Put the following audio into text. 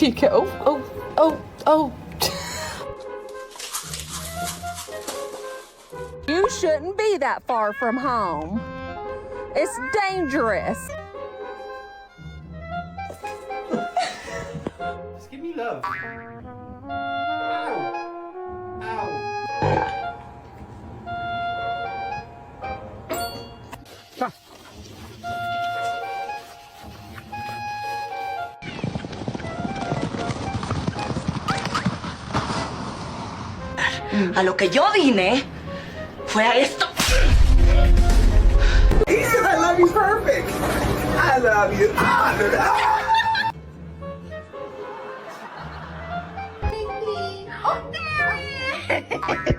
Chica, oh. You shouldn't be that far from home. It's dangerous. Just give me love. Ow. Ow. A lo que yo vine fue a esto. He said I love you perfect. I love you. Oh, there he is.